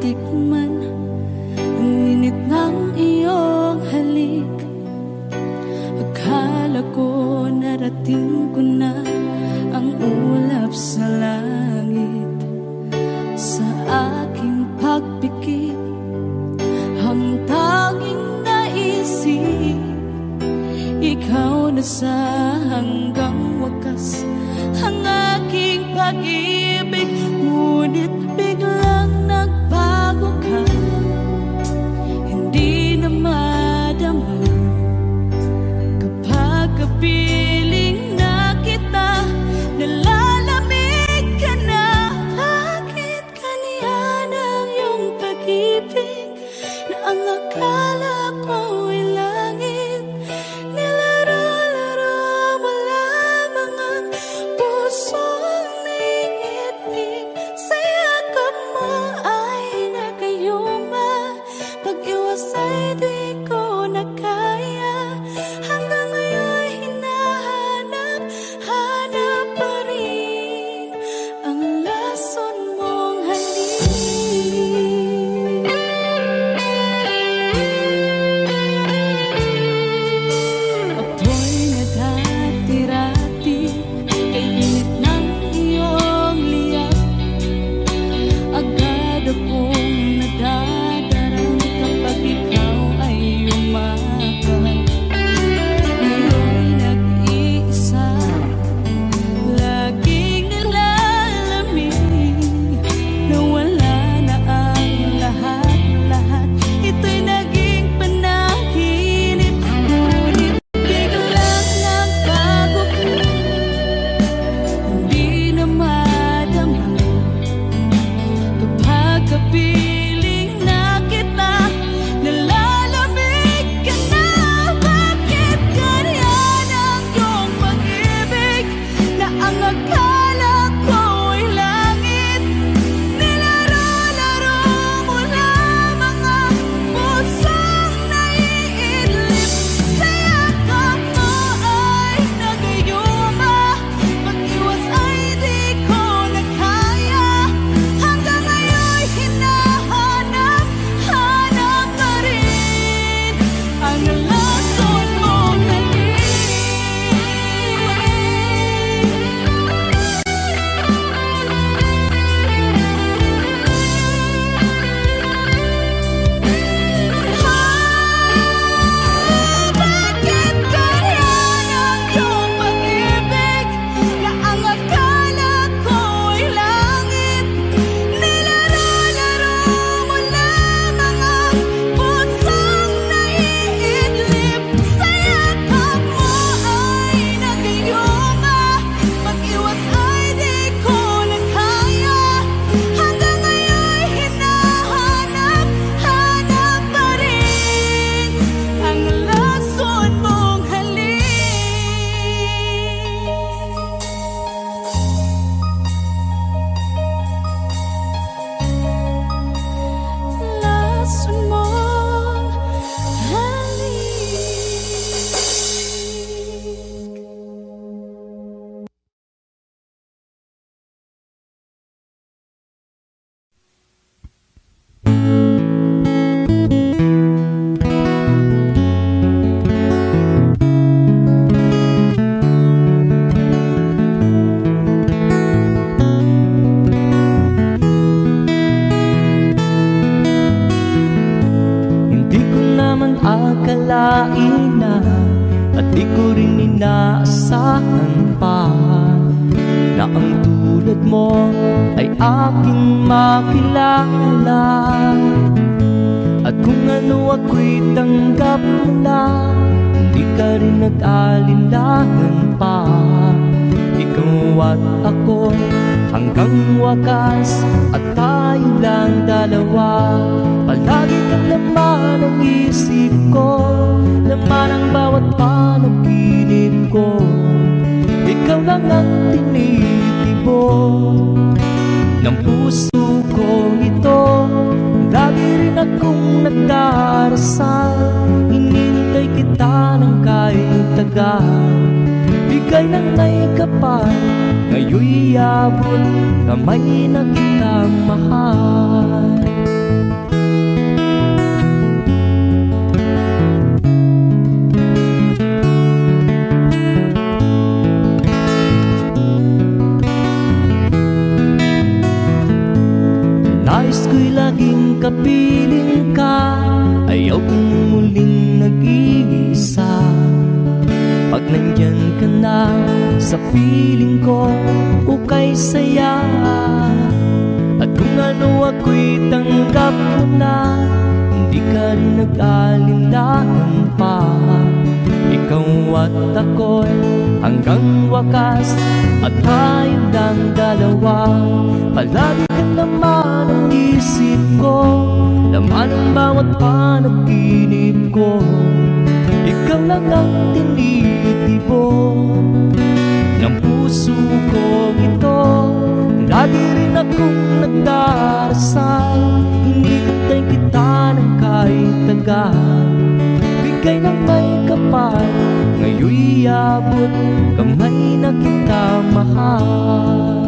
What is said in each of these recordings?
matikman ang init ng iyong halik. Akala ko narating ko na ang ulap sa langit. Sa aking pagpikit, ang tanging naisip, ikaw na sa hanggang wakas ang aking pag-ibig. Ngunit biglang nagbago ka, hindi na madama kapag kapiling na kita, nalalamig ka na. Bakit ganyan ang iyong pag-ibig na ang akala ko ay langit? Nilaro-laro mo lamang ang pusong naiibig. Sa yakap mo ay nagayuma, pag-iwas ay di ko na kaya. Hanggang ngayon hinahanap, hanap pa rin ang lason mong halik. Ako'y nadati-rati kay init ng iyong liyak. Agad akong nadadarang kapag ikaw ay umakal. Ngayon nag-iisa, laging nilalamig, nawala na ang lahat-lahat. Ito'y naging panaginip, ngunit biglang nagbago ka, hindi na madama kapag kapiling na kita, nalalamig ka na. Bakit ganyan ang iyong pag-ibig na ang akala ko ay langit? Nilaro-laro mo lamang ang pusong naiidlip. Sa yakap mo ay nagayuma, pag-iwas ay di ko na kaya. Hanggang ngayon hinahanap, hanap pa rin ang lason mong halik. Bakit ganyan ang iyong pag-ibig na ang akala ko ay langit? Nilaro-laro mo lamang ang pusong naiidlip. Sa yakap mo ay nagayuma, pag-iwas ay di ko na kaya. Hanggang ngayon hinahanap, hanap pa rin ang lason mong halik. Lason mong halik. Hindi ko naman akalain na, at di ko rin inaasahan pa, na ang tulad mo ay aking makilala. At kung ano ako'y tanggap mo na, hindi ka rin nag-alinlangan pa. Ikaw at ako hanggang wakas, at tayo lang dalawa. Palagi kang laman ng isip ko, laman ang bawat panaginip ko. Ikaw lang ang tinitibok ng puso ko ito. Lagi rin akong nagdarasal, hinintay kita ng kahit tagal. Bigay ng may kapal, ngayon'y abot kamay na kitang mahal. ko'y laging kapiling ka, ayaw kong muling nag-iisa. Pag nandyan ka na sa piling ko, ukay saya. At kung ano ako'y tanggap mo na, hindi ka rin nag-alinlangan pa. Ikaw at ako'y hanggang wakas, at tayo ng dalawa. Palagi ka naman ang isip ko, laman ang bawat panaginip ko. Ikaw lang ang tinitibok ng puso ko ito. Lagi rin akong nagdarasal, hinihintay kita ng kahit tagal. Bigay ng may kapal, ngayon'y abot kamay na kita mahal.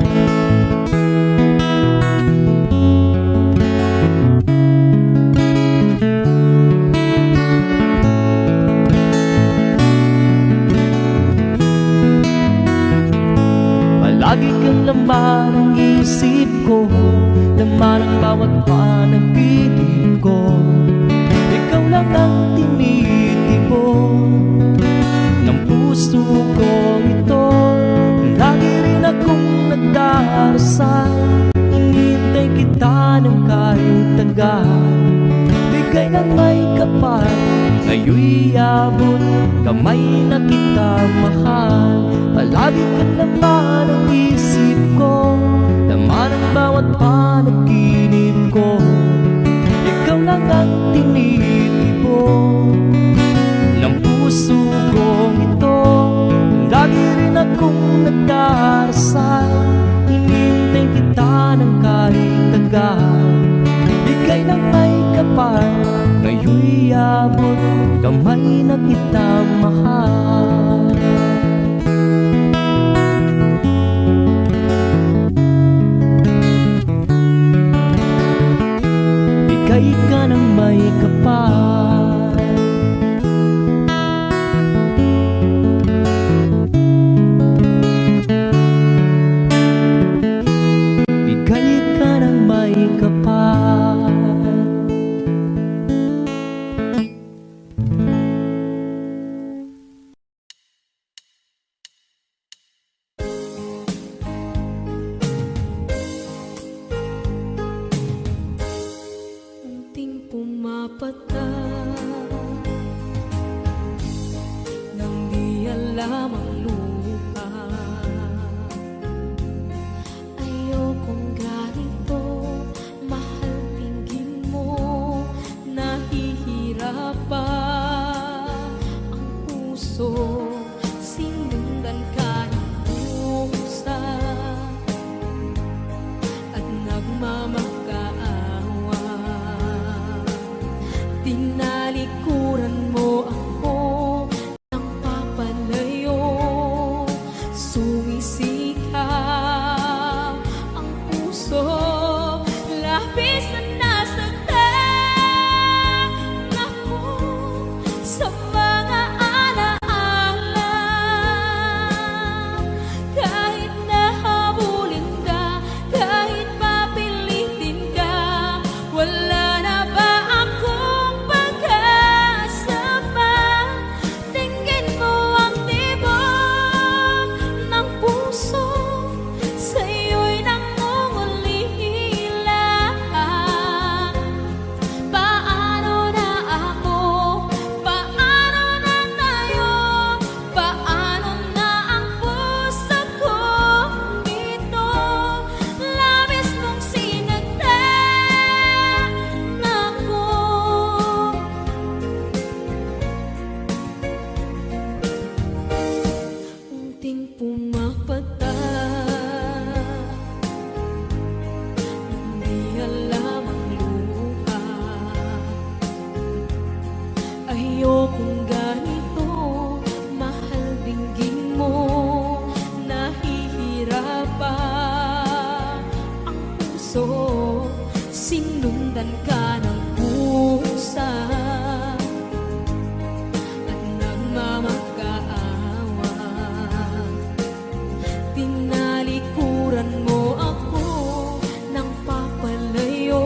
Palagi kang laman ang isip ko, laman ang bawat panaginip ko. Ikaw lang ang tinitibok ng puso ko ito. Lagi rin akong nagdarasal, hinihintay kita ng kahit tagal. Bigay ng may kapal, ngayon'y abot kamay na kita mahal. Palagi ka naman ang isip ko, laman ang bawat panaginip ko. Ikaw lang ang tinitibok ng puso ko ito. Lagi rin akong nagdarasal, hinihintay kita ng kahit tagal. Bigay ng may kapal, ngayon'y abot kamay na kita mahal. Bigay ka ng may kapal, bigay ka ng may kapal. Unting pumapata nang di alam ang lupa. Ayokong ganito, mahal pinggin mo. Nahihirapan ang puso, sinundan ka ng pusa at nagmamakaawa. Tinalikuran mo ako ng papalayo, sumisikap ang puso, labis na nasaktan ako sa mga alaala. Kahit nahabulin ka, kahit papilitin ka, wala na ba akong pag-asa pa? Tingin mo ang tibok ng puso, sa'yo'y nangungulila. Paano na ako? Paano na tayo? Paano na ang puso kong ito? Labis mong sinagtan ako. Unting pumapata nang di alam ang luha. Ayokong ganito, mahal dinggin mo. Nahihirapan ang puso, sinundan ka ng pusa at nagmamakaawa. Tinalikuran mo ako ng papalayo,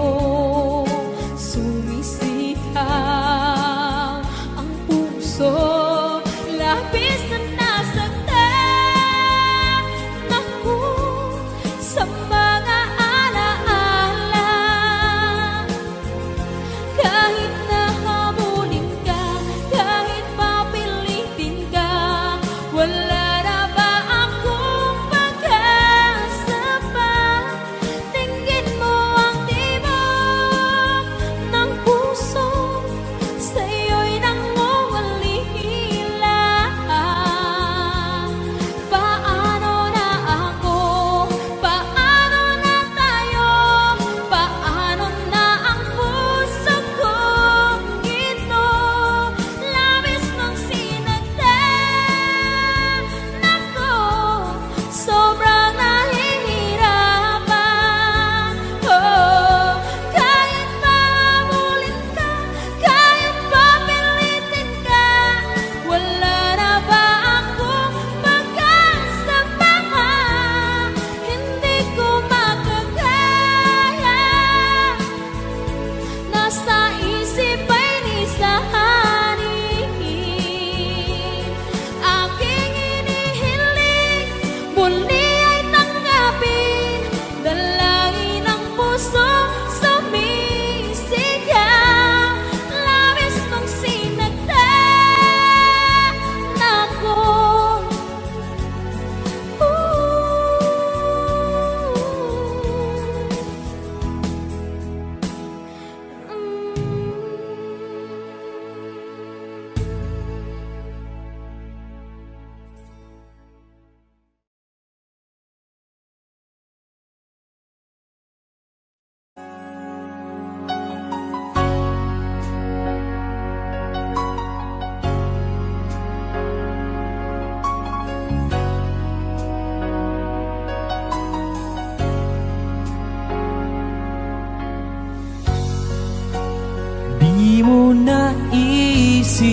di mo naisip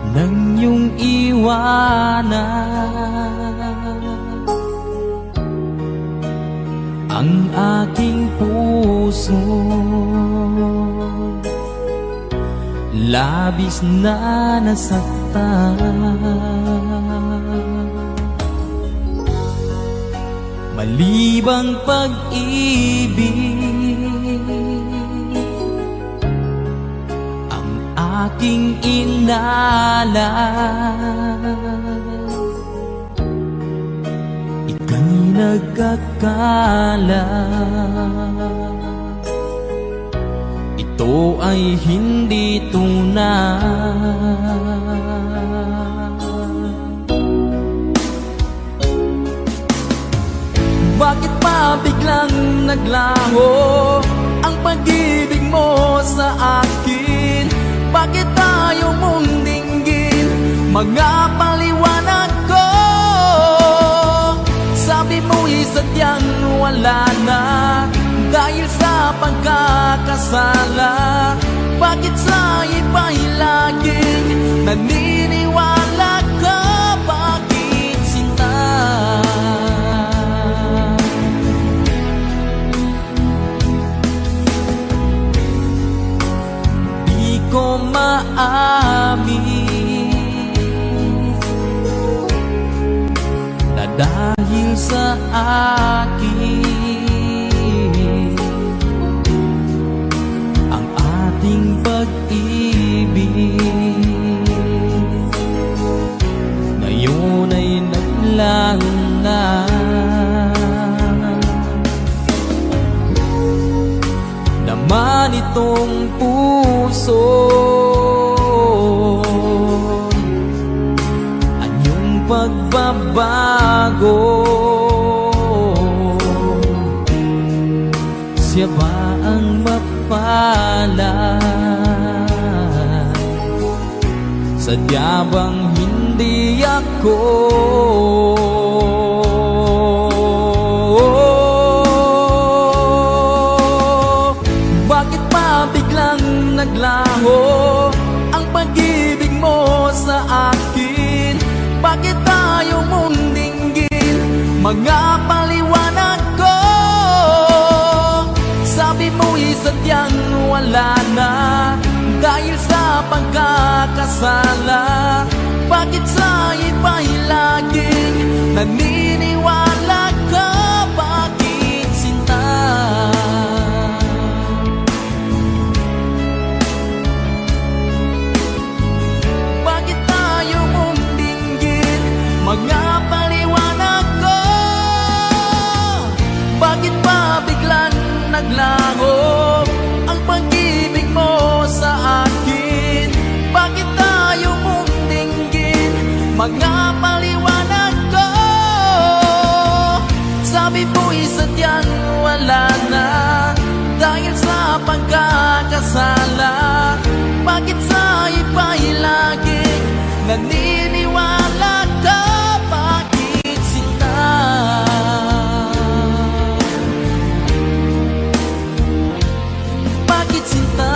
nang iyong iwanan ang aking puso. Labis na nasaktan, malibang pag-ibig ang aking inalan. Ika'y nagkakala ito ay hindi tunay. Bakit pa biglang naglaho ang pag-ibig mo sa akin? Bakit tayo mong dinggin mga paliwanag ko? Sabi mo'y sadyang wala na dahil sa pagkakasala. Bakit sa iba'y laging naniniwala ka? Bakit sinta? Di ko maamin na dahil sa akin ang ating pag-ibig ngayon ay naglalan. Naman itong puso anyong pagbabago. Siya ba ang mapalad? Sadya bang hindi ako? Bakit pa biglang naglaho ang pag-ibig mo sa akin? Bakit tayo mong dinggin mga paliwanag ko? Sabi mo'y sadyang wala na dahil sa pagkakasala. Bakit sa iba'y laging naniniwala ka? Bakit sinta? Bakit tayo mong dinggin mga paliwanag ko? Bakit pa biglang naglaho ang pag-ibig mo sa akin? Bakit tayo mong dinggin mga paliwanag ko? Sabi mo'y sadyang wala na dahil sa pagkakasala. Bakit sa iba'y laging naniniwala ka? Bakit sinta? Bakit sinta?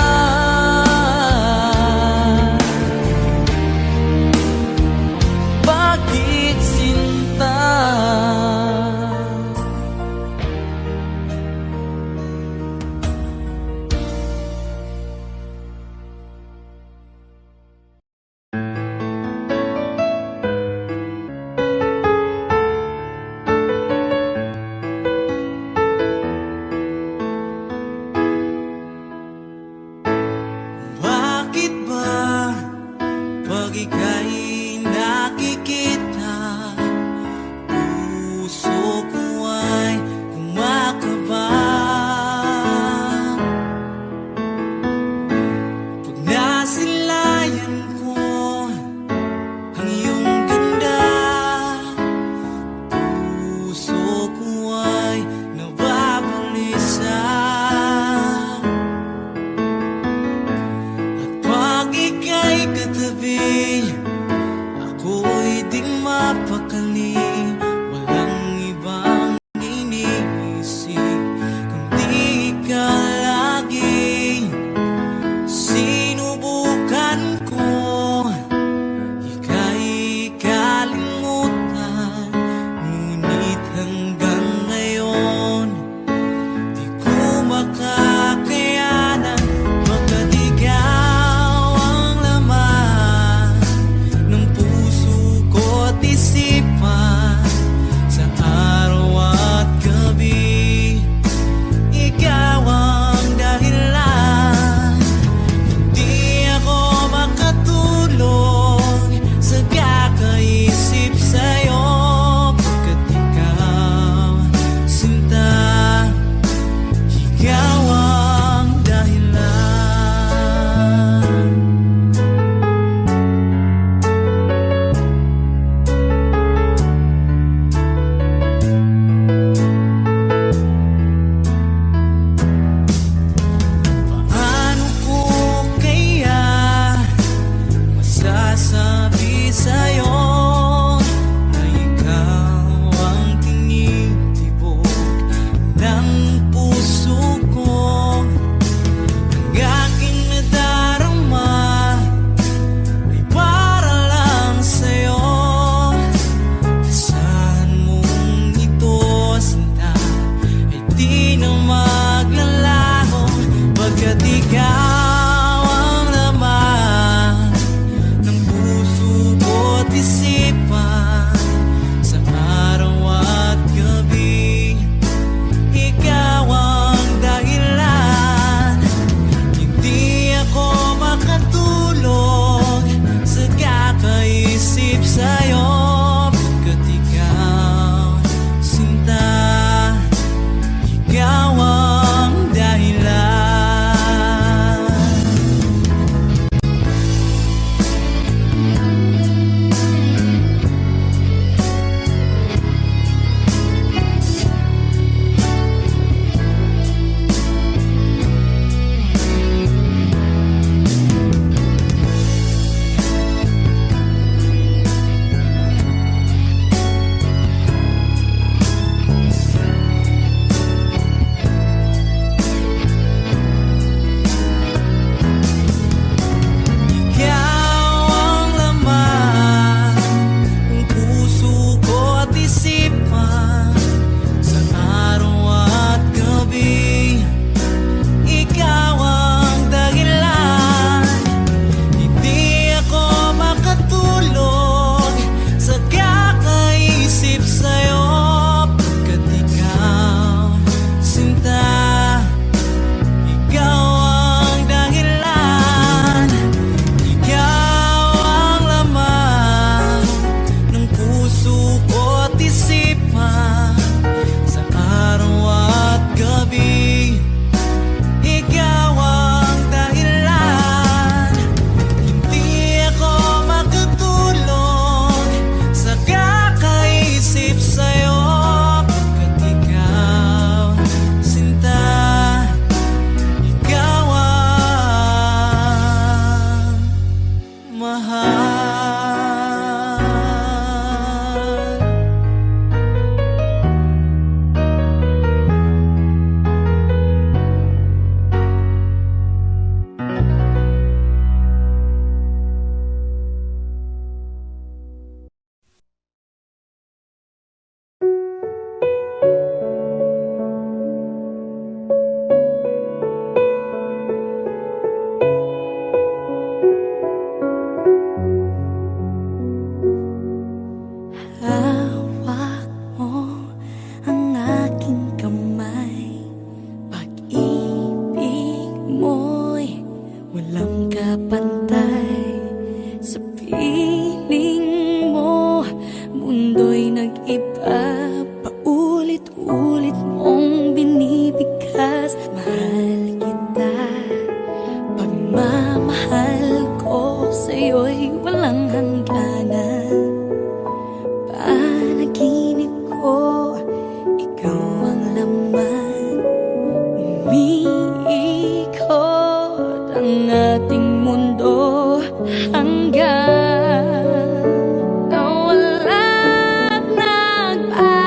Bakit sinta? Sa araw at gabi, ikaw ang dahilan. Hindi ako makatulog sa kakaisip sa'yo. Pagkat ikaw, sinta, ikaw ang mahal. Hawak mo ang aking kamay. Pag-ibig mo'y walang kapantay. Sa piling mo, mundo'y nag-iba. Paulit-ulit mong binibigkas. Mahal kita, pagmamahal ko sa'yo'y walang hangganan. Panaginip ko, ikaw ang laman. Umiikot ang ating mundo hanggang nawalang nagbabago.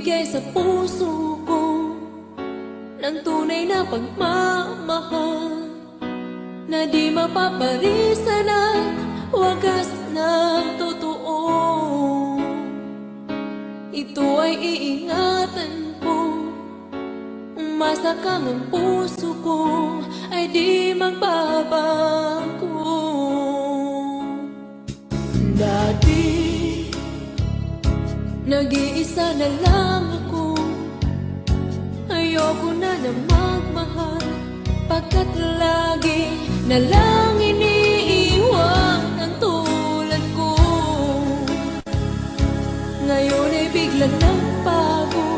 Magbigay sa puso ko ng tunay na pagmamahal na di mapaparisan at wagas na totoo. Ito ay iingatan ko, umasa kang ang puso ko ay di magbabago. Dati nag-iisa na lang ako, ayoko na na magmahal, pagkat lagi na lang iniiwan ang tulad ko. Ngayon ay biglang nagbago,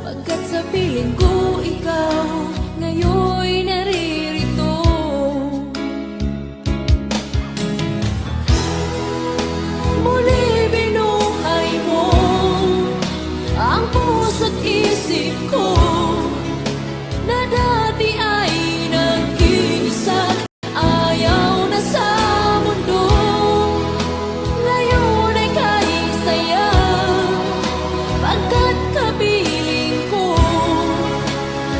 pagkat sa piling ko ikaw ngayon naririto. Muli binuhay mo ang puso't isip ko na dati ay nag-iisa, ayaw na sa mundo. Ngayon ay kahit saya, pagkat kapiling ko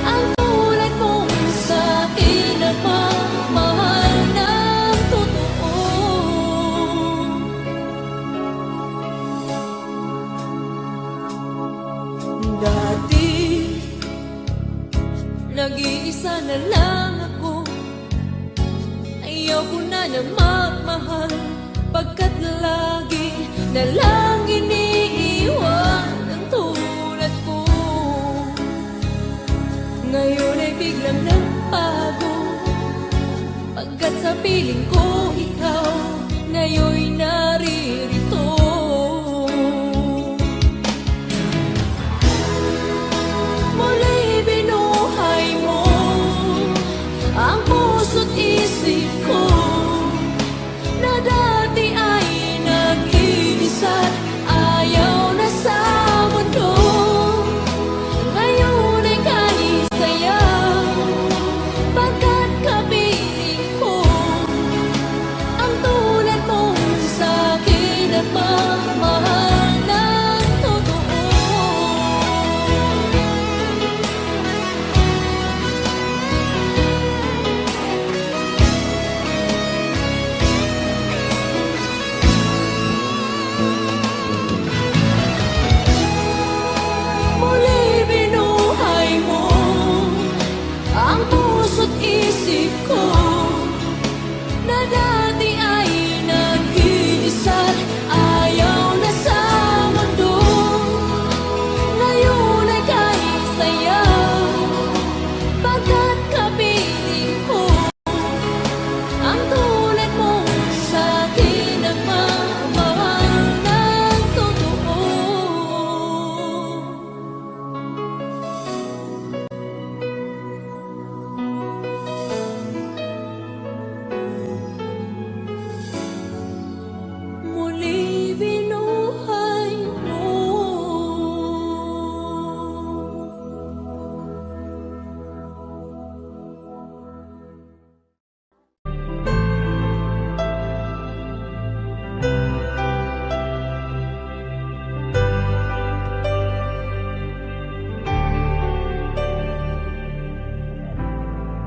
ang tulad mong sa'kin na mamahal ng totoo. Dati nag-iisa na lang ako, ayoko na na magmahal, pagkat lagi na lang iniiwan ang tulad ko. Ngayon ay biglang nagbago, pagkat sa piling ko ikaw ngayon naririto. Muli binuhay mo ang puso't isip ko na dati ay nag-iisa, ayaw na sa mundo. Ngayon ay kahit saya, pagkat kapiling ko ang tulad mong sa'kin at mamahal ng totoo. Muli binuhay mo ang puso't isip ko na dati ay nag-iisa, ayaw na sa mundo. Ngayon ay kahit saya, pagkat kapiling ko ang tulad mong sa'kin ang mamahal ng totoo. Muli binuhay mo.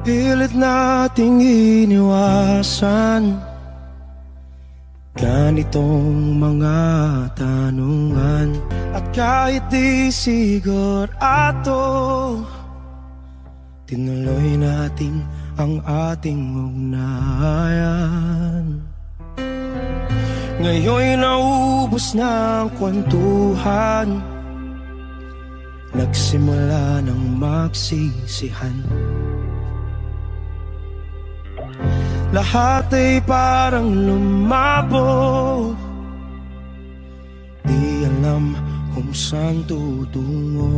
Pilit nating iniwasan ganitong mga tanungan, at kahit di sigurado, tinuloy natin ang ating ugnayan. Ngayon'y naubos na ang kwentuhan, nagsimula ng magsisihan. Lahat ay parang lumabo, di alam kung saan tutungo.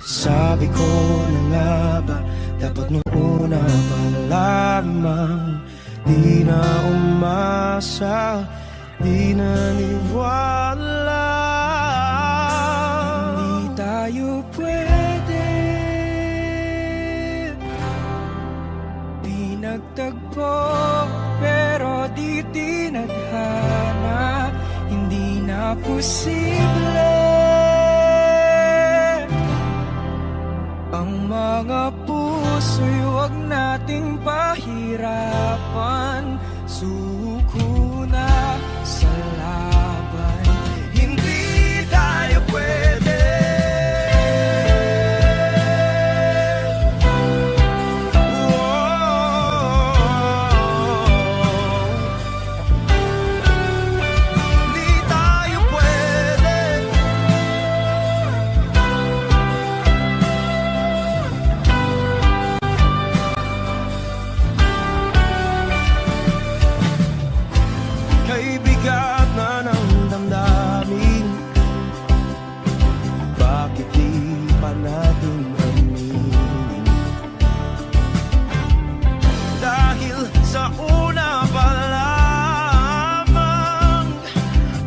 Sabi ko na nga ba, dapat nung una pa lamang di na umasa, di naniwala. Hindi tayo pwede, di nagtagpo, pero di tinadhana. Hindi na pwede posible. Ang mga puso'y huwag nating pahirapan. Suko na sa laban, hindi tayo pwede. Hindi tayo pwede. Kay bigat na ng damdamin, bakit di pa natin aminin? Dahil sa una pa lamang,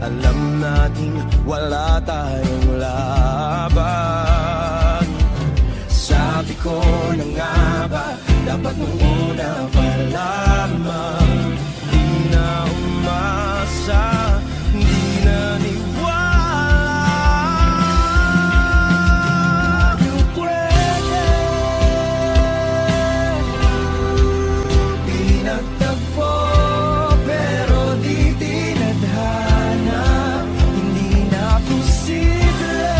alam nating wala tayong laban. Sabi ko na nga ba, dapat nung una pa lamang, di na umasa, di naniwala. Tayo pwede, di nagtagpo, pero di tinadhana, hindi na posible.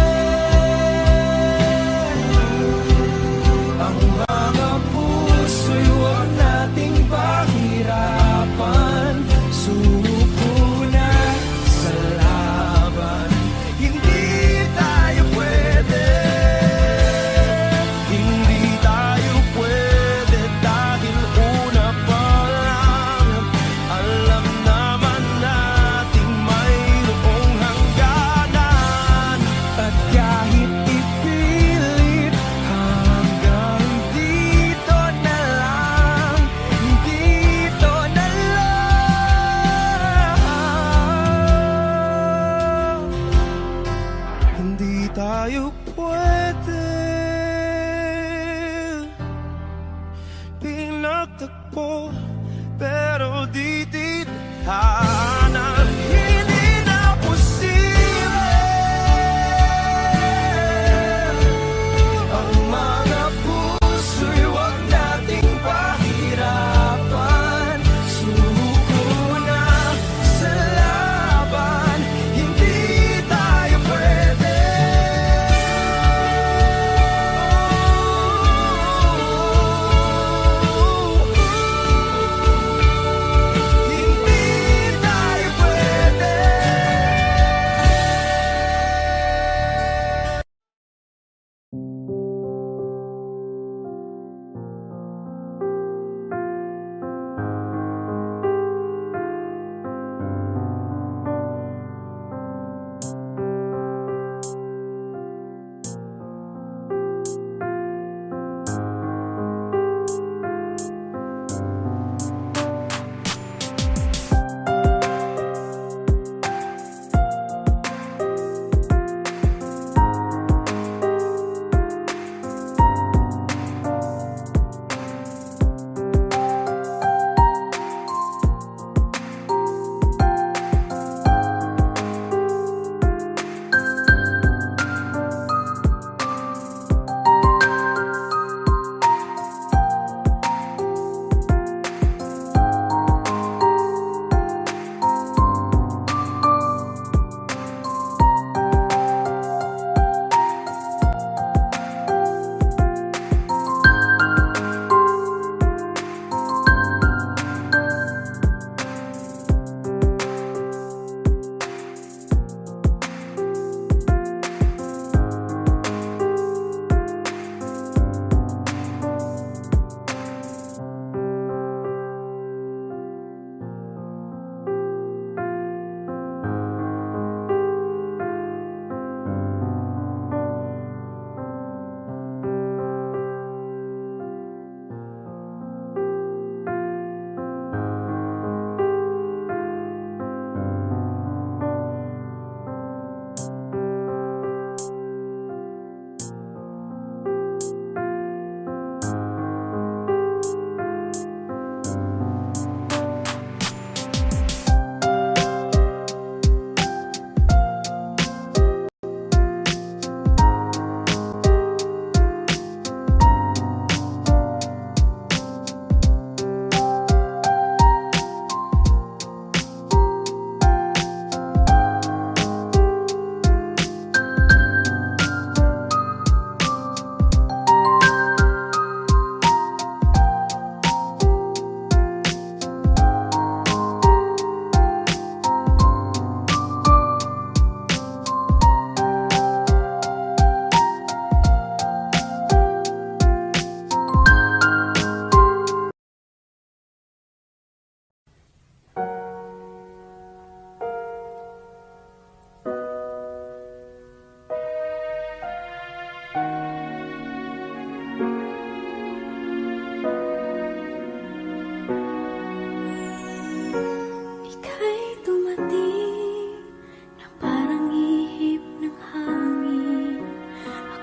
Ang mga puso'y huwag nating pahirapan. Suko na sa laban, hindi tayo pwede. Hindi tayo pwede dahil una pa lang, alam naman nating mayroong hangganan. At kahit ipilit, hanggang dito na lang, dito na lang. Hindi tayo pwede. Pinagtagpo, pero di tinadhana, hindi na posible. Ang mga puso'y huwag nating pahirapan. Suko na sa laban, hindi tayo pwede. Hindi tayo pwede.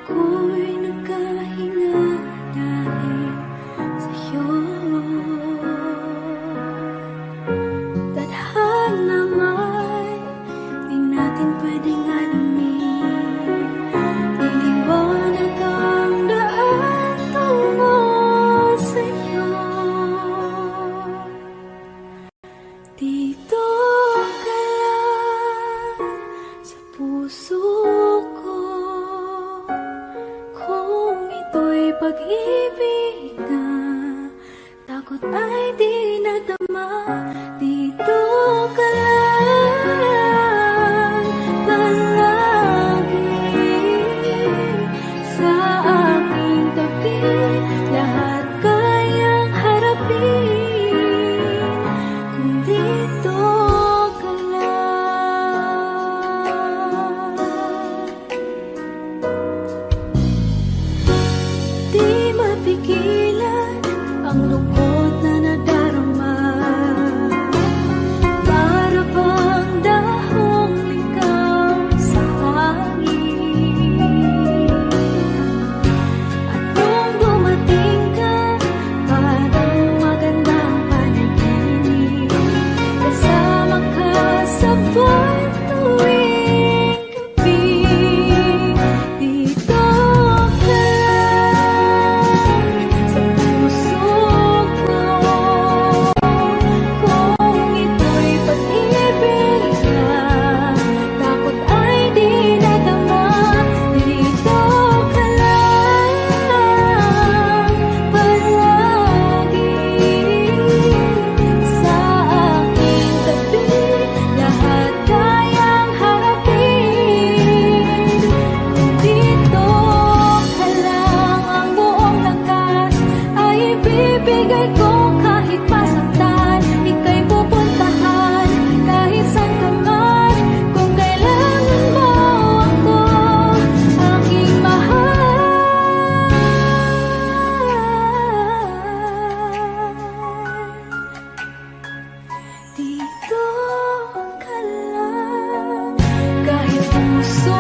ako'y nagkahinga dahil sa'yo. Tadhana may di natin pwedeng alamin. Liliwanag ang daan tungo sa'yo. Dito ka lang sa puso ko. Kung ito'y pag-ibig na takot ay di nadama. Dito ka lang palagi sa aking tabi. Lahat kayang harapin kung dito ka lang. Di mapigilan ang lungkot na nadarama. Para bang dahong ikaw sa hangin. At nung dumating ka, parang magandang panaginip. Kasama ka sa buwan tuwing gabi. Dito ka lang sa puso ko. Kung ito'y pag-ibig na takot ay di nadama. Dito ka lang palagi sa aking tabi. Lahat kayang harapin kung dito ka lang. Ang buong lakas ay ibibigay ko kahit masaktan. Ika'y pupuntahan kahit saan ka man. Kung kailangan mo ako, aking mahal. Dito ka lang kahit puso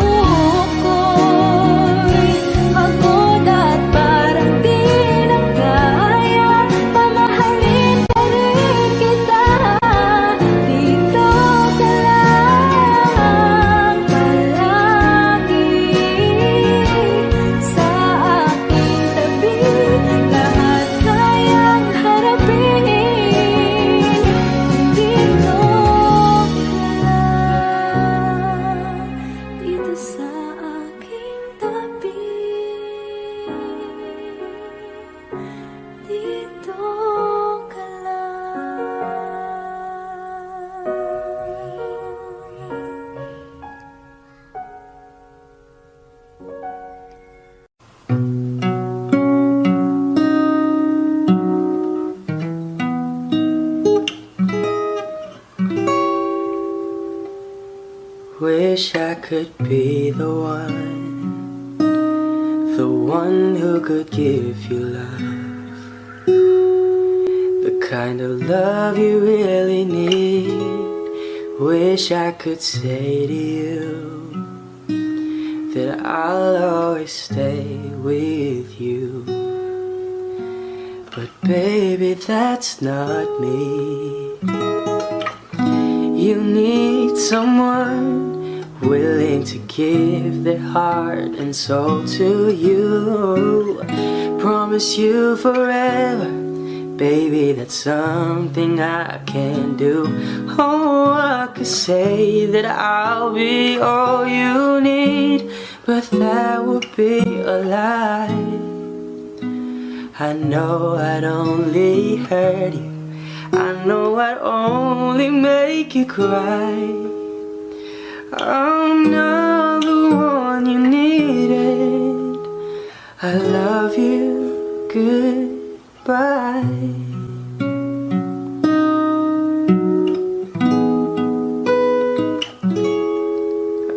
ko'y pagod at parang di na kaya. Pamahalin pa rin kita. Dito ka lang palagi sa aking tabi. Lahat kayang harapin kung dito ka lang. Dito sa aking tabi. Dito ka lang. Wish I could be the one who could give you love, the kind of love you really need. Wish I could say to you that I'll always stay with you. But baby, that's not me. You need someone willing to give their heart and soul to you. Promise you forever, baby, that's something I can do. Oh, I could say that I'll be all you need, but that would be a lie. I know I'd only hurt you, I know I'd only make you cry. I'm not the one you needed. I love you, goodbye.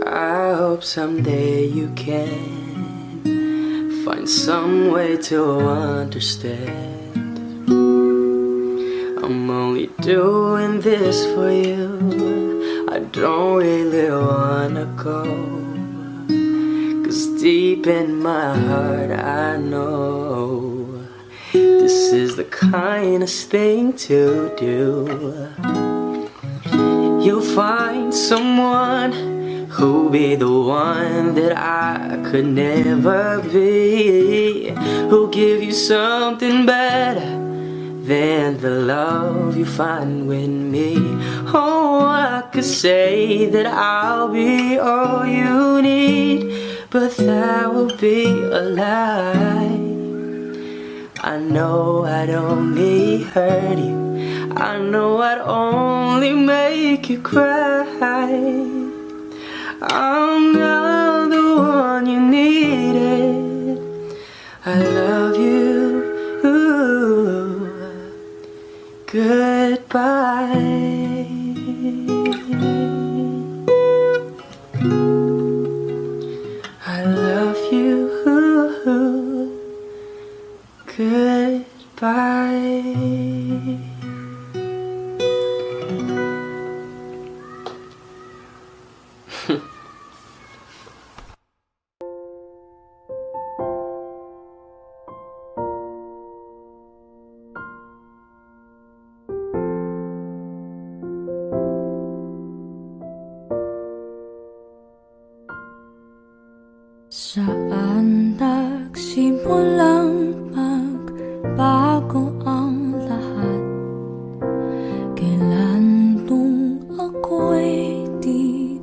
I hope someday you can find some way to understand. I'm only doing this for you, I don't really wanna go, 'cause deep in my heart, I know this is the kindest thing to do. You'll find someone who'll be the one that I could never be, who'll give you something better than the love you find with me. Oh, I could say that I'll be all you need, but that would be a lie. I know I'd only hurt you, I know I'd only make you cry. I'm not the one you needed. I love you. Goodbye. I love you. Goodbye. Saan nagsimulang magbago ang lahat? Kailan nung ako'y di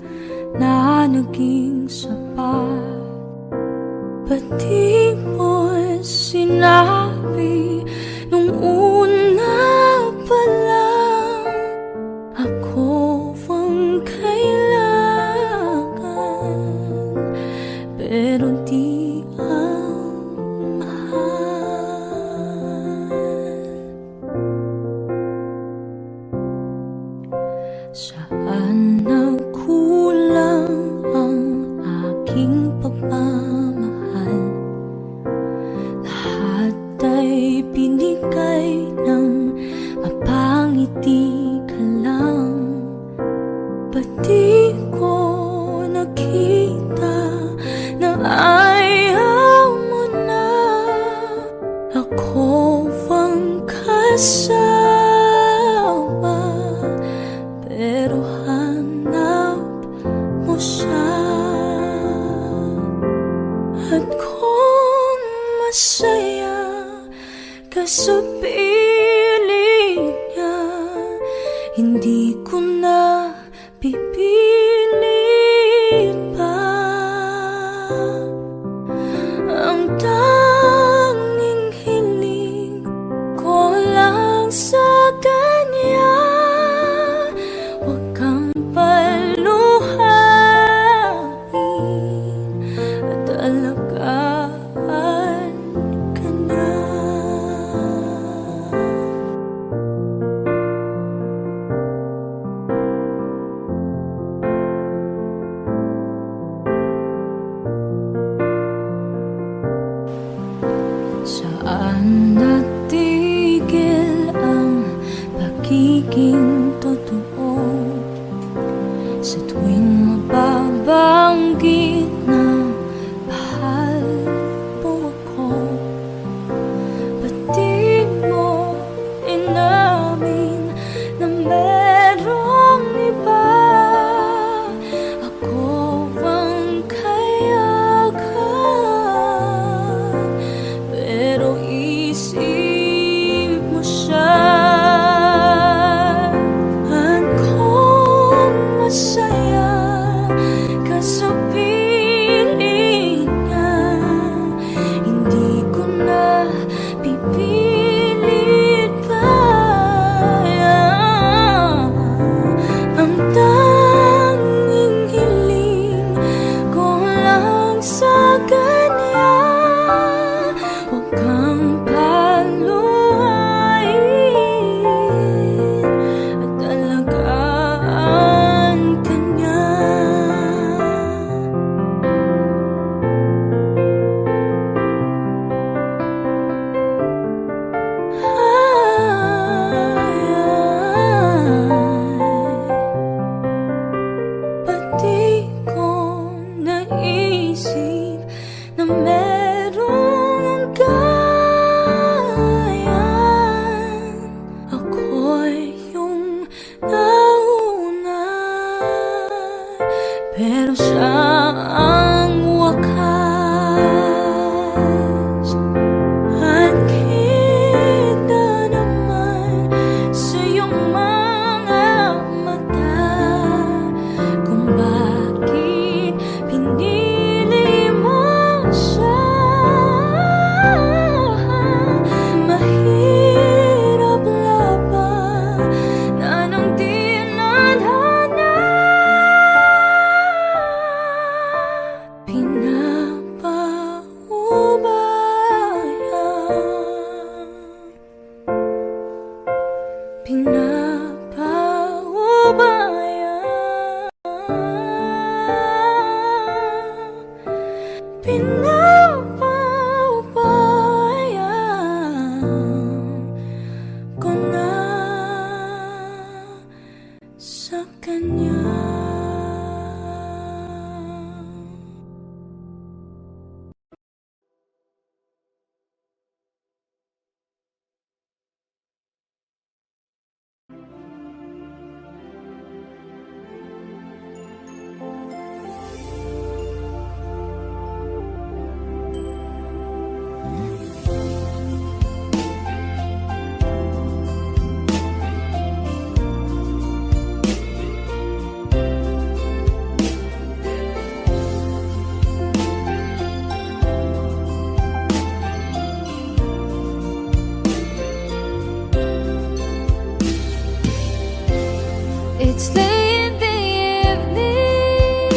na naging sapat? Ba't di mo sinabi nung una pa lang? Ako ang kailangan, pero di ang mahal. Saan nagkulang ang aking pagmamahal? Lahat ay binigay ng mapangiti ka lang. Ba't di ko nakita na ayaw mo na? Ako ang kasawa, pero hanap mo siya. At kung masaya ka sa piling niya, hindi ko na pipili pa. Ang tanging hiling ko lang sa kanya, huwag kang paluhain at alagaan ka niya. Saan natigil ang pagiging totoo? Sa tuwing mababanggit na mahal mo ako, ba't di mo inamin na merong iba? Ako ang kayakan, pero isip mo siya. pinapabayaan ko na sa kanya. It's late in the evening.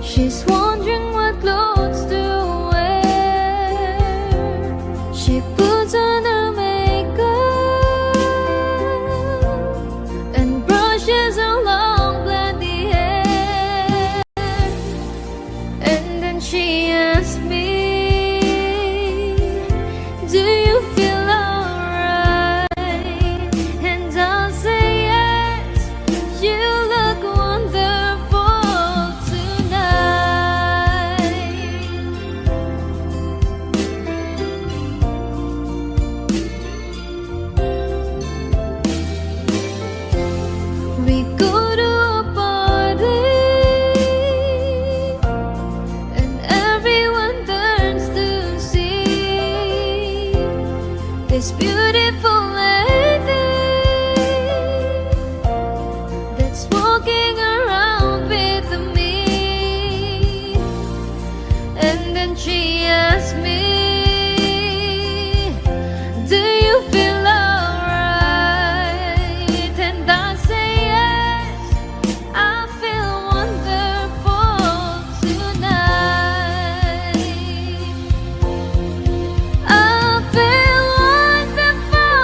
She's wondering what clothes to wear. She puts on her makeup and brushes her long blondy hair. And then she asks me, do you feel alright? And I'll say, you look wonderful tonight. We go to a party and everyone turns to see this beautiful lady that's walking around with me. And then she asks me, do you feel alright? And I say yes, I feel wonderful tonight. I feel wonderful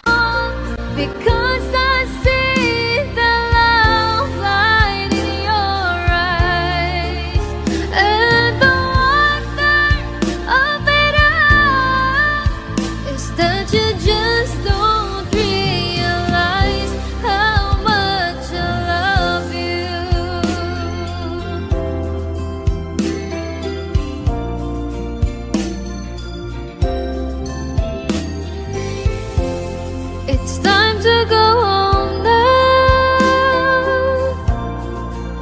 because I see the love light in your eyes. And the wonder of it all is that you just don't realize how much I love you. It's time to go home now,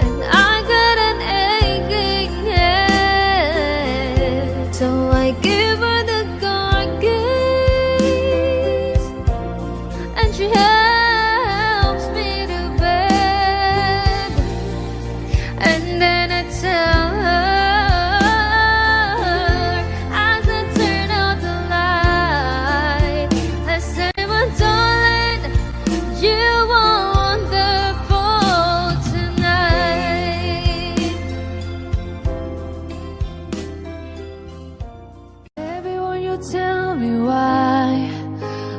and I got an aching head. So I give her the car keys, and she helps me to bed. And then I tell her, as I turn out the light, I say, my darling, you are wonderful tonight. Baby, won't you tell me why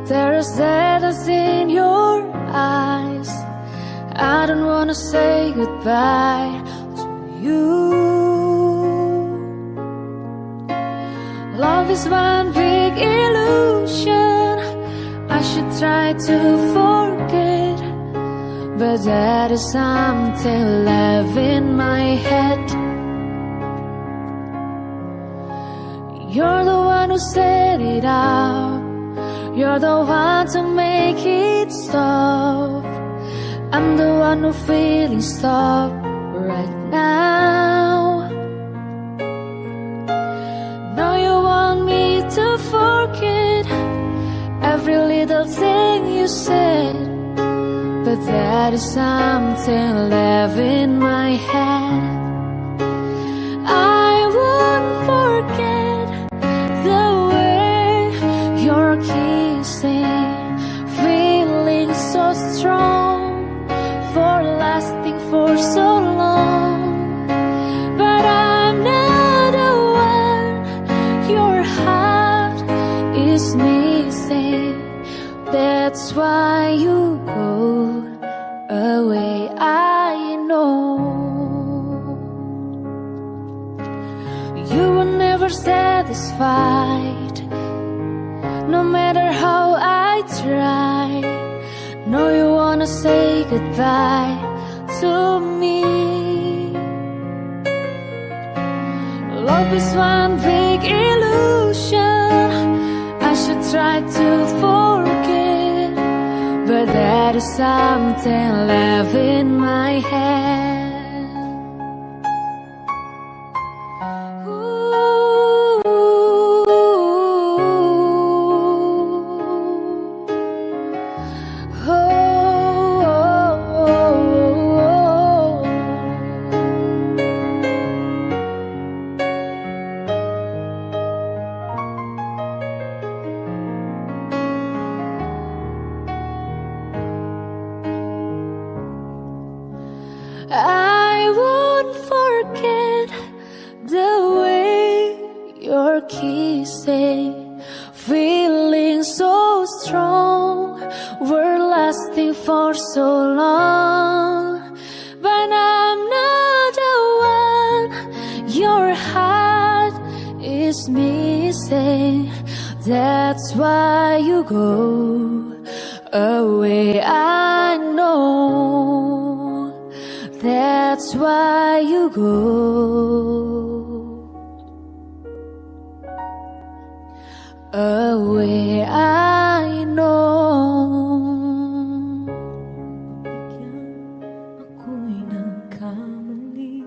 there is sadness in your eyes? I don't wanna say goodbye to you. Love is one big illusion. I should try to forget, but there is something left in my head. You're the one who set it up. You're the one to make it stop. I'm the one who feeling stop right now. Now you want me to forget every little thing you said, but there is something left in my head. I won't forget the way you're kissing, feeling so strong, for lasting for so long. But I'm not the one your heart is missing. That's why you go away, I know. never satisfied. No matter how I try, know you wanna say goodbye to me. Love is one big illusion. I should try to forget, but there is something left in my head. I won't forget the way you're kissing, feeling so strong. We're lasting for so long, but I'm not the one your heart is missing. That's why you go away, I know. That's why you go away, I know. Ako'y nagkamali.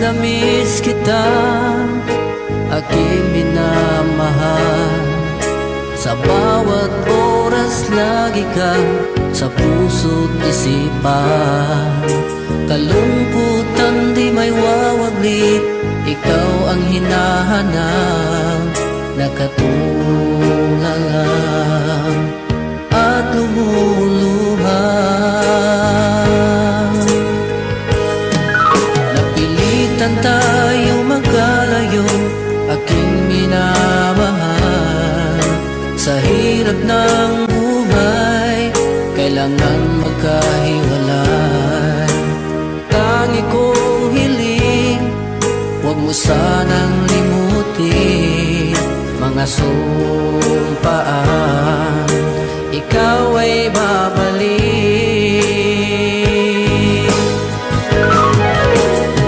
Na-miss kita, aking minamahal. Sa bawat oras lagi ka sa puso't isipan. Kalungkutan di may wawaglit, ikaw ang hinahanap. Nakatulalang at lumuluhan. Napilitan tayo magkalayo, aking minamahal. Sa hirap ng buhay, kailangan magkahiwalay. Tangi kong hiling, huwag mo sanang limutin mga sumpaan, ikaw ay babalik.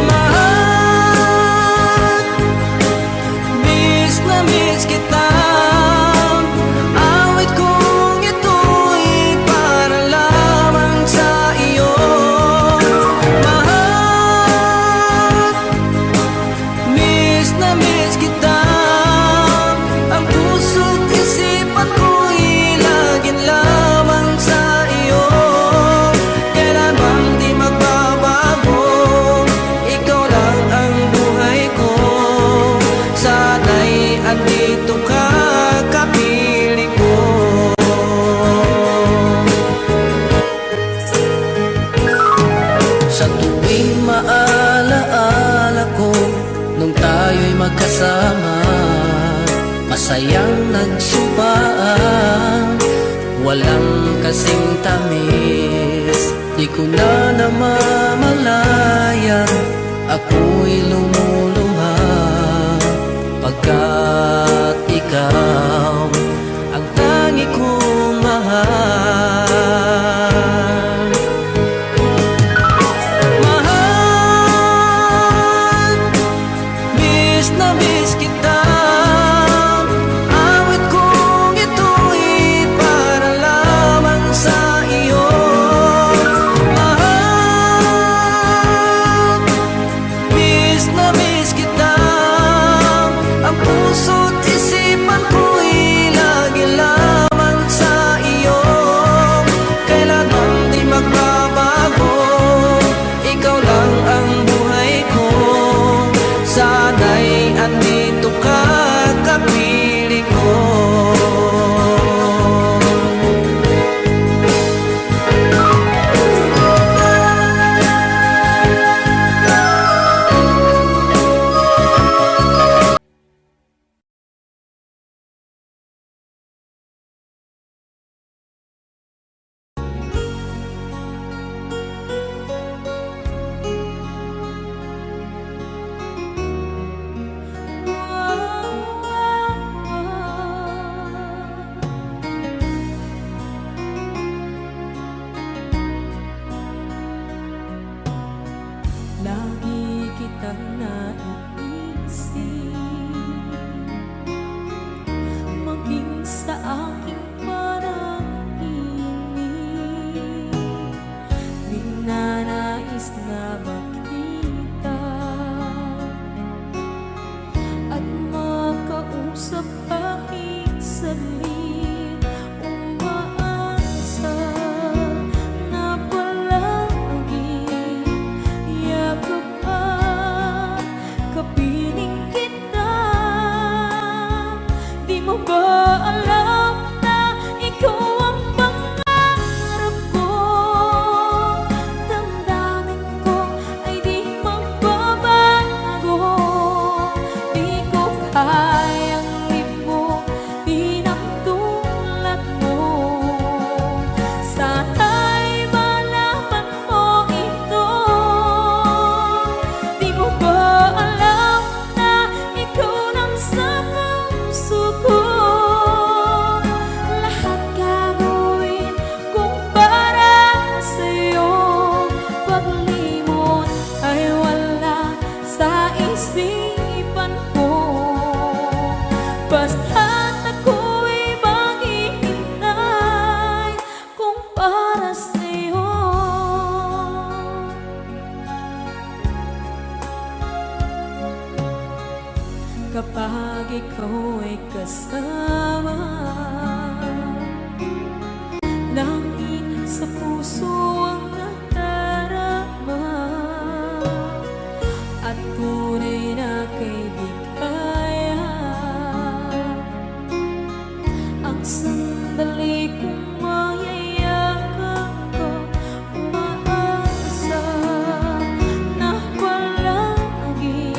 Mahal, miss na miss kita. Awit kong ito'y para lang magkasama, masayang nagsubaan, walang kasing tamis. Di ko na namamalayan, ako'y lumuluha, pagkat ikaw ang tangi kong mahal. Mahal, miss na miss kita. Awit kong ito'y para lamang sa iyo. Mahal, miss na miss kita. Ang puso't isipan ko'y lagi lamang sa iyo. Kailanman di magbabago, ikaw lang ang buhay ko. Sana'y andito ka, kapiling ko. Lagi kitang naiisip, maging sa aking parang inip. Di na nais na makita at makausap kahit saglit. Umaasa na palagi yakap at kapiling kita. Di mo ba alam na ikaw ang pangarap ko? Damdamin ko ay di magbabago. Di ko kayang limutin ang tulad mo. Sana'y malaman mo ito. Di mo ba alam na ikaw lang sa puso ko? Lahat gagawin kung para sa'yo. Paglimot ay wala sa isipan ko. Basta't ako'y maghihintay kung para sa'yo. Kapag ikaw ay kasama, langit sa puso ang nadarama, at tunay na kaibigan. Ang sandali kong mayayakap ko, umaasa na palagi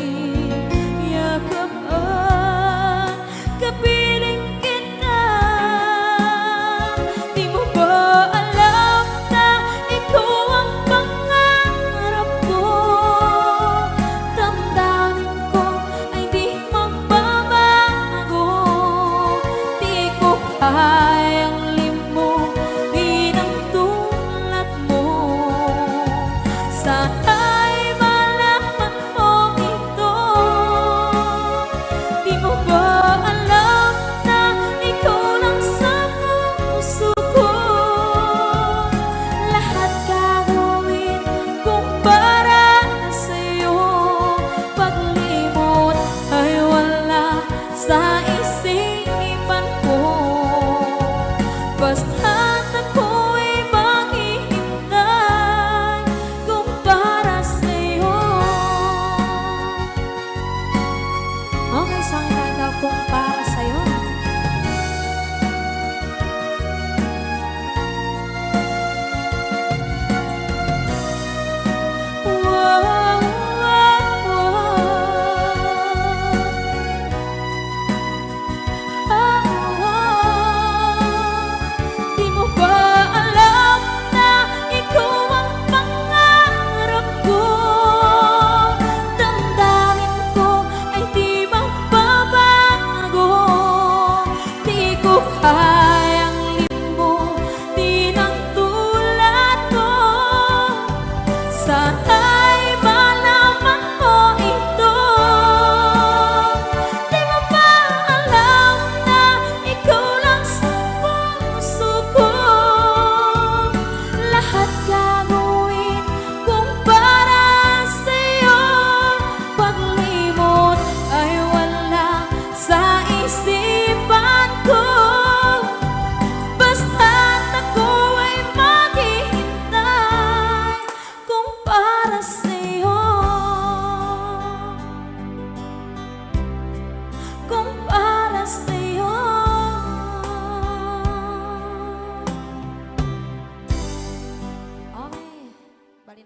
yakap at kapiling kita. Di mo ba alam na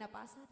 kinapasan.